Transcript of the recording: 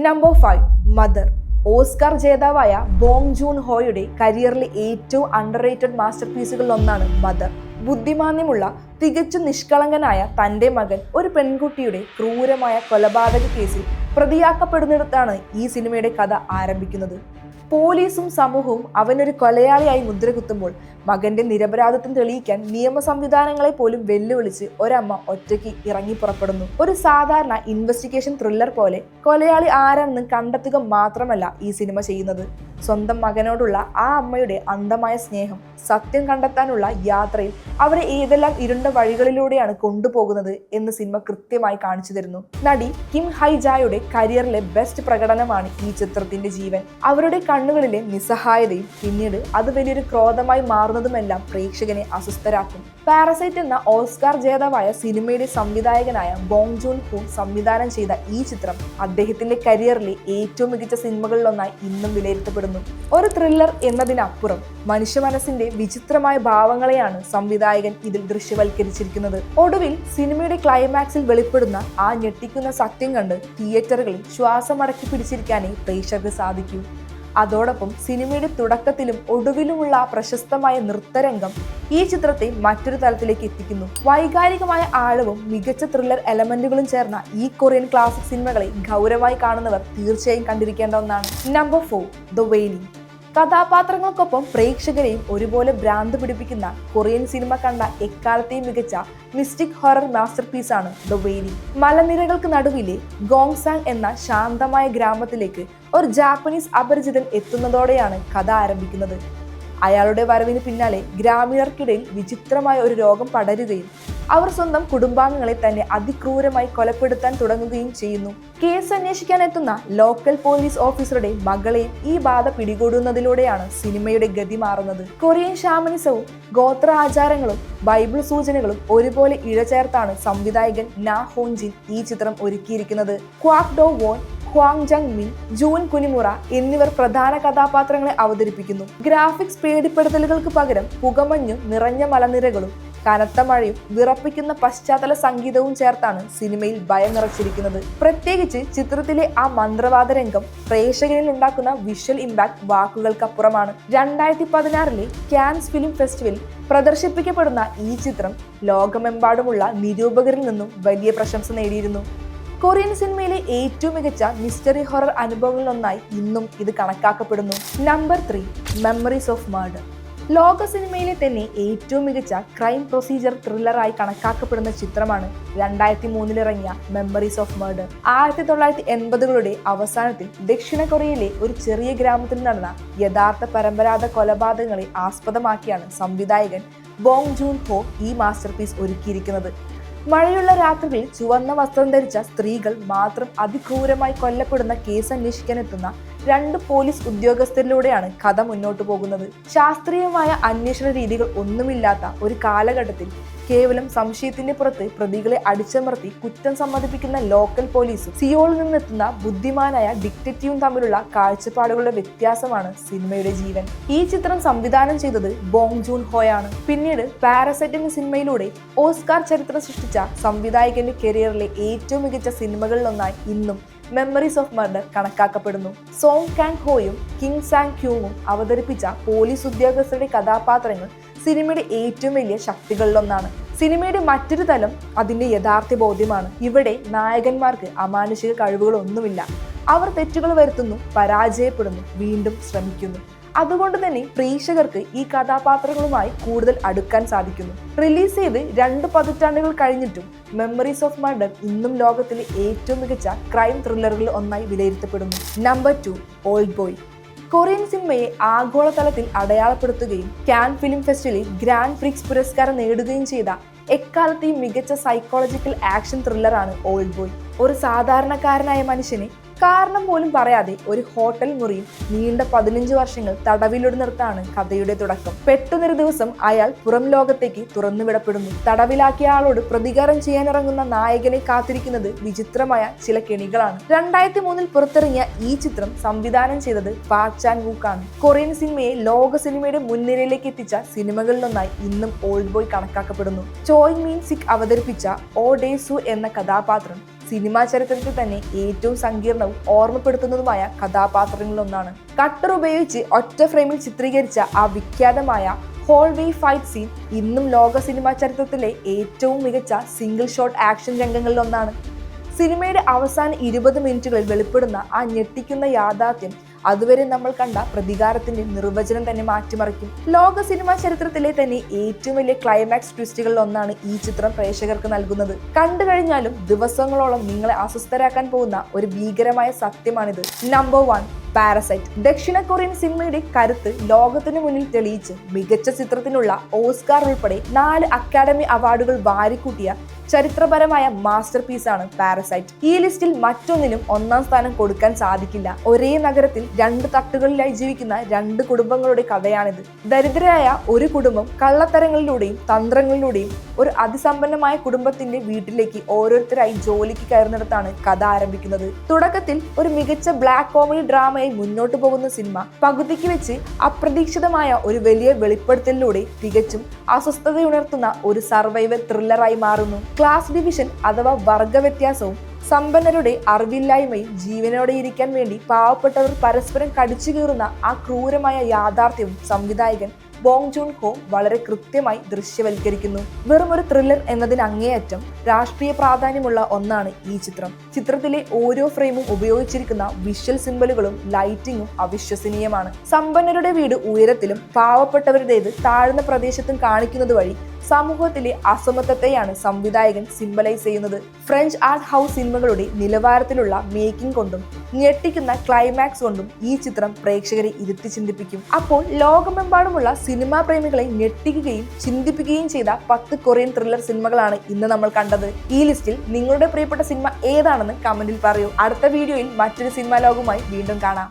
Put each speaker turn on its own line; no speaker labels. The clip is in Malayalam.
Number 5 mother. ഓസ്കാർ ജേതാവായ ബോങ് ജൂൺ ഹോയുടെ കരിയറിലെ ഏറ്റവും അണ്ടർറേറ്റഡ് മാസ്റ്റർ പീസുകളിൽ ഒന്നാണ് മദർ. ബുദ്ധിമാന്യമുള്ള തികച്ചും നിഷ്കളങ്കനായ തൻ്റെ മകൻ ഒരു പെൺകുട്ടിയുടെ ക്രൂരമായ കൊലപാതക കേസിൽ പ്രതിയാക്കപ്പെടുന്നിടത്താണ് ഈ സിനിമയുടെ കഥ ആരംഭിക്കുന്നത്. പോലീസും സമൂഹവും അവനൊരു കൊലയാളിയായി മുദ്രകുത്തുമ്പോൾ മകന്റെ നിരപരാധിത്വം തെളിയിക്കാൻ നിയമ സംവിധാനങ്ങളെ പോലും വെല്ലുവിളിച്ച് ഒരമ്മ ഒറ്റയ്ക്ക് ഇറങ്ങി പുറപ്പെടുന്നു. ഒരു സാധാരണ ഇൻവെസ്റ്റിഗേഷൻ ത്രില്ലർ പോലെ കൊലയാളി ആരാണെന്ന് കണ്ടെത്തുക മാത്രമല്ല ഈ സിനിമ ചെയ്യുന്നത്. സ്വന്തം മകനോടുള്ള ആ അമ്മയുടെ അന്ധമായ സ്നേഹം, സത്യം കണ്ടെത്താനുള്ള യാത്രയിൽ അവരെ ഏതെല്ലാം ഇരുണ്ട വഴികളിലൂടെയാണ് കൊണ്ടുപോകുന്നത് എന്ന് സിനിമ കൃത്യമായി കാണിച്ചു തരുന്നു. നടി കിം ഹൈ ജായുടെ കരിയറിലെ ബെസ്റ്റ് പ്രകടനമാണ് ഈ ചിത്രത്തിന്റെ ജീവൻ. അവരുടെ കണ്ണുകളിലെ നിസ്സഹായതയും പിന്നീട് അത് വലിയൊരു ക്രോധമായി മാറുന്നതുമെല്ലാം പ്രേക്ഷകനെ അസ്വസ്ഥരാക്കും. പാരസൈറ്റ് എന്ന ഓസ്കാർ ജേതാവായ സിനിമയുടെ സംവിധായകനായ ബോങ് ജൂൺ ഹോ സംവിധാനം ചെയ്ത ഈ ചിത്രം അദ്ദേഹത്തിന്റെ കരിയറിലെ ഏറ്റവും മികച്ച സിനിമകളിലൊന്നായി ഇന്നും വിലയിരുത്തപ്പെടുന്നു. ഒരു ത്രില്ലർ എന്നതിനപ്പുറം മനുഷ്യ മനസ്സിന്റെ വിചിത്രമായ ഭാവങ്ങളെയാണ് സംവിധായകൻ ഇതിൽ ദൃശ്യവൽക്കരിച്ചിരിക്കുന്നത്. ഒടുവിൽ സിനിമയുടെ ക്ലൈമാക്സിൽ വെളിപ്പെടുന്ന ആ ഞെട്ടിക്കുന്ന സത്യം കണ്ട് തിയേറ്ററുകളിൽ ശ്വാസമടക്കി പിടിച്ചിരിക്കാനേ പ്രേക്ഷകർക്ക് സാധിക്കൂ. അതോടൊപ്പം സിനിമയുടെ തുടക്കത്തിലും ഒടുവിലുമുള്ള പ്രശസ്തമായ നൃത്തരംഗം ഈ ചിത്രത്തെ മറ്റൊരു തലത്തിലേക്ക് എത്തിക്കുന്നു. വൈകാരികമായ ആഴവും മികച്ച ത്രില്ലർ എലമെന്റുകളും ചേർന്ന ഈ കൊറിയൻ ക്ലാസിക് സിനിമകളെ ഗൗരവമായി കാണുന്നവർ തീർച്ചയായും കണ്ടിരിക്കേണ്ട ഒന്നാണ്. Number 4 the wailing. കഥാപാത്രങ്ങൾക്കൊപ്പം പ്രേക്ഷകരെയും ഒരുപോലെ ഭ്രാന്ത് പിടിപ്പിക്കുന്ന കൊറിയൻ സിനിമ കണ്ട എക്കാലത്തെയും മികച്ച മിസ്റ്റിക് ഹൊറർ മാസ്റ്റർ പീസാണ് ദ വെയിലിംഗ്. മലനിരകൾക്ക് നടുവിലെ ഗോങ്സാങ് എന്ന ശാന്തമായ ഗ്രാമത്തിലേക്ക് ഒരു ജാപ്പനീസ് അപരിചിതൻ എത്തുന്നതോടെയാണ് കഥ ആരംഭിക്കുന്നത്. അയാളുടെ വരവിന് പിന്നാലെ ഗ്രാമീണർക്കിടയിൽ വിചിത്രമായ ഒരു രോഗം പടരുകയും അവർ സ്വന്തം കുടുംബാംഗങ്ങളെ തന്നെ അതിക്രൂരമായി കൊലപ്പെടുത്താൻ തുടങ്ങുകയും ചെയ്യുന്നു. കേസ് അന്വേഷിക്കാൻ എത്തുന്ന ലോക്കൽ പോലീസ് ഓഫീസറുടെ മകളെയും ഈ ബാധ പിടികൂടുന്നതിലൂടെയാണ് സിനിമയുടെ ഗതി മാറുന്നത്. കൊറിയൻ ഷാമനിസവും ഗോത്ര ആചാരങ്ങളും ബൈബിൾ സൂചനകളും ഒരുപോലെ ഇഴചേർത്താണ് സംവിധായകൻ നാ ഹോൻ ജിൻ ഈ ചിത്രം ഒരുക്കിയിരിക്കുന്നത്. ക്വാക് ഡോ വോൺ, ഹ്വാങ് ജങ് മിൻ, ജൂൻ കുനിമുറ എന്നിവർ പ്രധാന കഥാപാത്രങ്ങളെ അവതരിപ്പിക്കുന്നു. ഗ്രാഫിക്സ് പേടിപ്പെടുത്തലുകൾക്ക് പകരം പുകമഞ്ഞും നിറഞ്ഞ മലനിരകളും കനത്ത മഴയും വിറപ്പിക്കുന്ന പശ്ചാത്തല സംഗീതവും ചേർത്താണ് സിനിമയിൽ ഭയം നിറച്ചിരിക്കുന്നത്. പ്രത്യേകിച്ച് ചിത്രത്തിലെ ആ മന്ത്രവാദ രംഗം പ്രേക്ഷകരിൽ ഉണ്ടാക്കുന്ന വിഷ്വൽ ഇമ്പാക്ട് വാക്കുകൾക്കപ്പുറമാണ്. 2016 കാൻസ് ഫിലിം ഫെസ്റ്റിവലിൽ പ്രദർശിപ്പിക്കപ്പെടുന്ന ഈ ചിത്രം ലോകമെമ്പാടുമുള്ള നിരൂപകരിൽ നിന്നും വലിയ പ്രശംസ നേടിയിരുന്നു. കൊറിയൻ സിനിമയിലെ ഏറ്റവും മികച്ച മിസ്റ്ററി ഹൊറർ അനുഭവങ്ങളിലൊന്നായി ഇന്നും ഇത് കണക്കാക്കപ്പെടുന്നു. Number 3 memories of murder. ലോക സിനിമയിലെ തന്നെ ഏറ്റവും മികച്ച ക്രൈം പ്രൊസീജിയർ ത്രില്ലറായി കണക്കാക്കപ്പെടുന്ന ചിത്രമാണ് 2003 ഇറങ്ങിയ മെമ്മറീസ് ഓഫ് മർഡർ. 1980കളുടെ അവസാനത്തിൽ ദക്ഷിണ കൊറിയയിലെ ഒരു ചെറിയ ഗ്രാമത്തിൽ നടന്ന യഥാർത്ഥ പരമ്പരാഗത കൊലപാതകങ്ങളെ ആസ്പദമാക്കിയാണ് സംവിധായകൻ ബോങ് ജൂൺ ഹോ ഈ മാസ്റ്റർ പീസ് ഒരുക്കിയിരിക്കുന്നത്. മഴയുള്ള രാത്രികളിൽ ചുവന്ന വസ്ത്രം ധരിച്ച സ്ത്രീകൾ മാത്രം അതിക്രൂരമായി കൊല്ലപ്പെടുന്ന കേസ് അന്വേഷിക്കാൻ എത്തുന്ന 2 പോലീസ് ഉദ്യോഗസ്ഥരിലൂടെയാണ് കഥ മുന്നോട്ടു പോകുന്നത്. ശാസ്ത്രീയമായ അന്വേഷണ രീതികൾ ഒന്നുമില്ലാത്ത ഒരു കാലഘട്ടത്തിൽ കേവലം സംശയത്തിന്റെ പുറത്ത് പ്രതികളെ അടിച്ചമർത്തി കുറ്റം സമ്മതിപ്പിക്കുന്ന ലോക്കൽ പോലീസും സിയോളിൽ നിന്നെത്തുന്ന ബുദ്ധിമാനായ ഡിറ്റക്റ്റീവും തമ്മിലുള്ള കാഴ്ചപ്പാടുകളുടെ വ്യത്യാസമാണ് സിനിമയുടെ ജീവൻ. ഈ ചിത്രം സംവിധാനം ചെയ്തത് ബോങ് ജൂൺ ഹോയാണ്. പിന്നീട് പാരസൈറ്റ് എന്ന സിനിമയിലൂടെ ഓസ്കാർ ചരിത്രം സൃഷ്ടിച്ച സംവിധായകന്റെ കരിയറിലെ ഏറ്റവും മികച്ച സിനിമകളിലൊന്നായി ഇന്നും മെമ്മറീസ് ഓഫ് മർഡർ കണക്കാക്കപ്പെടുന്നു. സോങ് കാങ് ഹോയും കിങ് സാങ് ക്യൂങ്ങും അവതരിപ്പിച്ച പോലീസ് ഉദ്യോഗസ്ഥരുടെ കഥാപാത്രങ്ങൾ സിനിമയുടെ ഏറ്റവും വലിയ ശക്തികളിലൊന്നാണ്. സിനിമയുടെ മറ്റൊരു തലം അതിന്റെ യഥാർത്ഥ ബോധ്യമാണ്. ഇവിടെ നായകന്മാർക്ക് അമാനുഷിക കഴിവുകളൊന്നുമില്ല. അവർ തെറ്റുകൾ വരുത്തുന്നു, പരാജയപ്പെടുന്നു, വീണ്ടും ശ്രമിക്കുന്നു. അതുകൊണ്ട് തന്നെ പ്രേക്ഷകർക്ക് ഈ കഥാപാത്രങ്ങളുമായി കൂടുതൽ അടുക്കാൻ സാധിക്കുന്നു. റിലീസ് ചെയ്ത് 2 പതിറ്റാണ്ടുകൾ കഴിഞ്ഞിട്ടും മെമ്മറീസ് ഓഫ് മർഡർ ഇന്നും ലോകത്തിലെ ഏറ്റവും മികച്ച ക്രൈം ത്രില്ലറുകളിൽ ഒന്നായി വിലയിരുത്തപ്പെടുന്നു. Number 2 old boy. കൊറിയൻ സിനിമയെ ആഗോളതലത്തിൽ അടയാളപ്പെടുത്തുകയും കാൻ ഫിലിം ഫെസ്റ്റിവലിൽ ഗ്രാൻഡ് പ്രിക്സ് പുരസ്കാരം നേടുകയും ചെയ്ത എക്കാലത്തെയും മികച്ച സൈക്കോളജിക്കൽ ആക്ഷൻ ത്രില്ലറാണ് ഓൾഡ് ബോയ്. ഒരു സാധാരണക്കാരനായ മനുഷ്യനെ കാരണം പോലും പറയാതെ ഒരു ഹോട്ടൽ മുറിയിൽ നീണ്ട 15 വർഷങ്ങൾ തടവിലിടുന്നിടത്താണ് കഥയുടെ തുടക്കം. പെട്ടെന്നൊരു ദിവസം അയാൾ പുറം ലോകത്തേക്ക് തുറന്നുവിടപ്പെടുന്നു. തടവിലാക്കിയ ആളോട് പ്രതികാരം ചെയ്യാനിറങ്ങുന്ന നായകനെ കാത്തിരിക്കുന്നത് വിചിത്രമായ ചില കെണികളാണ്. 2003 പുറത്തിറങ്ങിയ ഈ ചിത്രം സംവിധാനം ചെയ്തത് പാക് ചാൻ വൂക്ക് ആണ്. കൊറിയൻ സിനിമയെ ലോക സിനിമയുടെ മുൻനിരയിലേക്ക് എത്തിച്ച സിനിമകളിലൊന്നായി ഇന്നും ഓൾഡ് ബോയ് കണക്കാക്കപ്പെടുന്നു. ചോയ് മീൻ സിക് അവതരിപ്പിച്ച ഓ ഡേ സു എന്ന കഥാപാത്രം സിനിമാ ചരിത്രത്തിൽ തന്നെ ഏറ്റവും സങ്കീർണവും ഓർമ്മപ്പെടുത്തുന്നതുമായ കഥാപാത്രങ്ങളിലൊന്നാണ്. കട്ടർ ഉപയോഗിച്ച് ഒറ്റ ഫ്രെയിമിൽ ചിത്രീകരിച്ച ആ വിഖ്യാതമായ ഹോൾവേ ഫൈറ്റ് സീൻ ഇന്നും ലോക സിനിമാ ചരിത്രത്തിലെ ഏറ്റവും മികച്ച സിംഗിൾ ഷോട്ട് ആക്ഷൻ രംഗങ്ങളിലൊന്നാണ്. സിനിമയുടെ അവസാന 20 മിനിറ്റുകളിൽ വെളിപ്പെടുന്ന ആ ഞെട്ടിക്കുന്ന യാഥാർത്ഥ്യം അതുവരെ നമ്മൾ കണ്ട പ്രതികാരത്തിന്റെ നിർവചനം തന്നെ മാറ്റിമറിക്കും. ലോക സിനിമാ ചരിത്രത്തിലെ തന്നെ ഏറ്റവും വലിയ ക്ലൈമാക്സ് ട്വിസ്റ്റുകളിൽ ഒന്നാണ് ഈ ചിത്രം പ്രേക്ഷകർക്ക് നൽകുന്നത്. കണ്ടു കഴിഞ്ഞാലും ദിവസങ്ങളോളം നിങ്ങളെ അസ്വസ്ഥരാക്കാൻ പോകുന്ന ഒരു ഭീകരമായ സത്യമാണിത്. Number 1, parasite. ദക്ഷിണ കൊറിയൻ സിനിമയുടെ കരുത്ത് ലോകത്തിന് മുന്നിൽ തെളിയിച്ച് മികച്ച ചിത്രത്തിനുള്ള ഓസ്കാർ ഉൾപ്പെടെ 4 അക്കാദമി അവാർഡുകൾ വാരിക്കൂട്ടിയ ചരിത്രപരമായ മാസ്റ്റർ പീസാണ് പാരസൈറ്റ്. ഈ ലിസ്റ്റിൽ മറ്റൊന്നിനും 1ാം സ്ഥാനം കൊടുക്കാൻ സാധിക്കില്ല. ഒരേ നഗരത്തിൽ 2 തട്ടുകളിലായി ജീവിക്കുന്ന 2 കുടുംബങ്ങളുടെ കഥയാണിത്. ദരിദ്രരായ ഒരു കുടുംബം കള്ളത്തരങ്ങളിലൂടെയും തന്ത്രങ്ങളിലൂടെയും ഒരു അതിസമ്പന്നമായ കുടുംബത്തിന്റെ വീട്ടിലേക്ക് ഓരോരുത്തരായി ജോലിക്ക് കയറുന്നിടത്താണ് കഥ ആരംഭിക്കുന്നത്. തുടക്കത്തിൽ ഒരു മികച്ച ബ്ലാക്ക് കോമഡി ഡ്രാമയായി മുന്നോട്ട് പോകുന്ന സിനിമ പകുതിക്ക് വെച്ച് അപ്രതീക്ഷിതമായ ഒരു വലിയ വെളിപ്പെടുത്തലിലൂടെ തികച്ചും അസ്വസ്ഥതയുണർത്തുന്ന ഒരു സർവൈവൽ ത്രില്ലറായി മാറുന്നു. ക്ലാസ് ഡിവിഷൻ അഥവാ വർഗ വ്യത്യാസവും സമ്പന്നരുടെ അറിവില്ലായ്മയും ജീവനോടെ ഇരിക്കാൻ വേണ്ടി പാവപ്പെട്ടവർ പരസ്പരം കടിച്ചു കീറുന്ന ആ ക്രൂരമായ യാഥാർത്ഥ്യവും സംവിധായകൻ ബോങ് ജൂൺ ഹോ വളരെ കൃത്യമായി ദൃശ്യവൽക്കരിക്കുന്നു. വെറും ഒരു ത്രില്ലർ എന്നതിന് അങ്ങേയറ്റം രാഷ്ട്രീയ പ്രാധാന്യമുള്ള ഒന്നാണ് ഈ ചിത്രം. ചിത്രത്തിലെ ഓരോ ഫ്രെയിമും ഉപയോഗിച്ചിരിക്കുന്ന വിഷ്വൽ സിംബലുകളും ലൈറ്റിങ്ങും അവിശ്വസനീയമാണ്. സമ്പന്നരുടെ വീട് ഉയരത്തിലും പാവപ്പെട്ടവരുടേത് താഴ്ന്ന പ്രദേശത്തും കാണിക്കുന്നത് വഴി സമൂഹത്തിലെ അസമത്വത്തെയാണ് സംവിധായകൻ സിംബലൈസ് ചെയ്യുന്നത്. ഫ്രഞ്ച് ആർട്ട് ഹൗസ് സിനിമകളുടെ നിലവാരത്തിലുള്ള മേക്കിംഗ് കൊണ്ടും ഞെട്ടിക്കുന്ന ക്ലൈമാക്സ് കൊണ്ടും ഈ ചിത്രം പ്രേക്ഷകരെ ഇരുത്തി ചിന്തിപ്പിക്കും. അപ്പോൾ ലോകമെമ്പാടുമുള്ള സിനിമാ പ്രേമികളെ ഞെട്ടിക്കുകയും ചിന്തിപ്പിക്കുകയും ചെയ്ത 10 കൊറിയൻ ത്രില്ലർ സിനിമകളാണ് ഇന്ന് നമ്മൾ കണ്ടത്. ഈ ലിസ്റ്റിൽ നിങ്ങളുടെ പ്രിയപ്പെട്ട സിനിമ ഏതാണെന്ന് കമന്റിൽ പറയൂ. അടുത്ത വീഡിയോയിൽ മറ്റൊരു സിനിമാ ലോകവുമായി വീണ്ടും കാണാം.